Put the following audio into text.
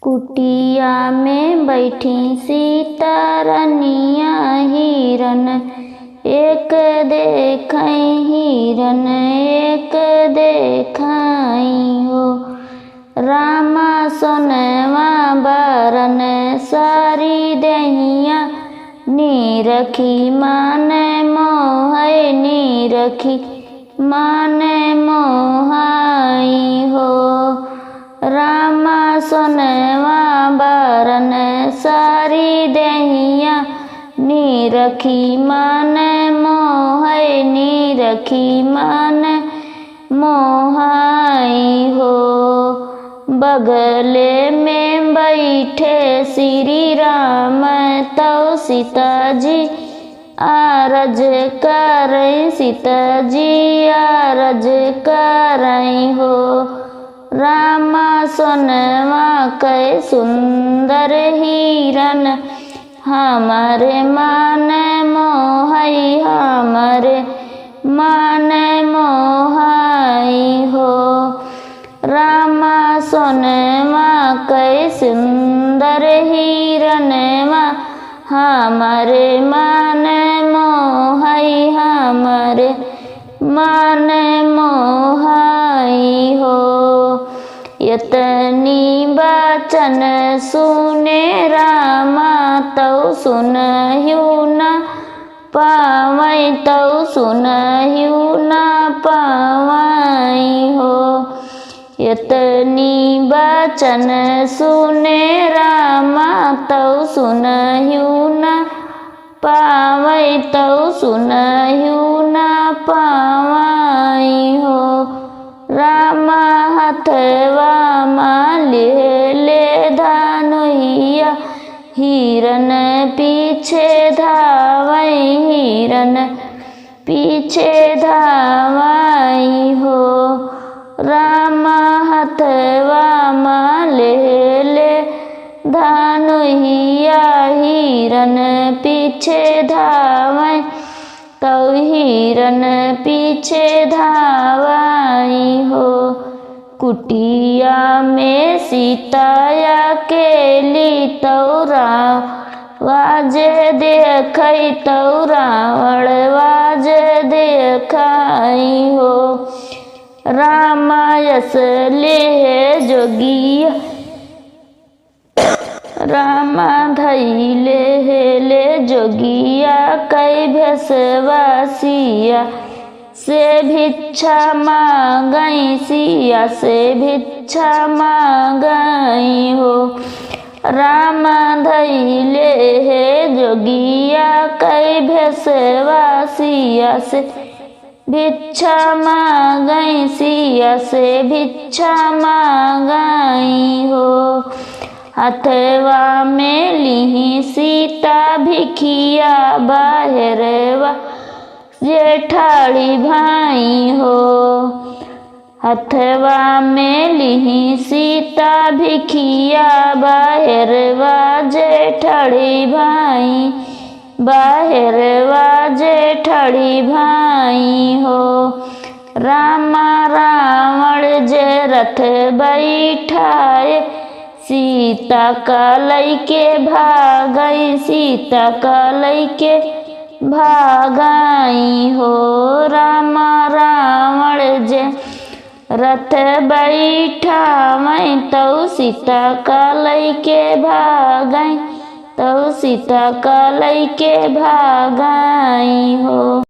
कुटिया में बैठी सीता रनिया हिरन एक देखाई हिरन एक देखाई हो। रामा सोनवा बरन सारी दहिया नीरखी मान मोहय नीरखी मान मोहाई हो। रामा सोनवा बरन सारी दहिया नीरखी मान मोहय नीरखी मान मोहाई हो। बगले में बैठे श्री राम तौ सीता जी आरज करई सीता जी आरज करई हो। रामा सोनवा कै सुंदर हिरन हमारे मान मोहई हमारे मान मोहाई हो। रामा सोनवा कै सुंदर हिरनवा हमारे मान मोहई हमारे मान मोहाई हो। यतनी बचन सुने रामा तौ सुनहिउ न पावई तौ सुनहिउ न पावई हो। यतनी बचन सुने रामा तौ सुनहिउ न पावई तौ सुनहिउ न पावई हो। रामा हथवा ले ले धानुइया हिरन पीछे धावई हिरन पीछे धावई हो। रामा हथवा ले ले धानुइया हिरन पीछे धावई तौ हिरन पीछे धावई हो। कुटिया में सीता अकेली तौ वाजे देखई तौ रावण वाजे देखई हो। रामा असली है जोगिया रामा धैले हेले जोगिया कई भेषवासिया से भिक्षा मांगई सिया से भिक्षा मांगई हो। रामा धैले है जोगिया कई भेषवासिया से भिक्षा मांगई सिया से भिक्षा मांगई हो। हथवा में लिही सीता भिखिया बाहरवा जेठाड़ी भाई हो। हथवा में लिही सीता भिखिया बाहरवा जेठाड़ी भाई बाहरवा जेठाड़ी भाई हो। रामा रावण जे रथ बैठाए सीता का लैके भागई सीता का लैके भागई हो। रामा रावण जे रथ बैठावई तौ सीता का लैके भागई तौ सीता का लैके भागई हो।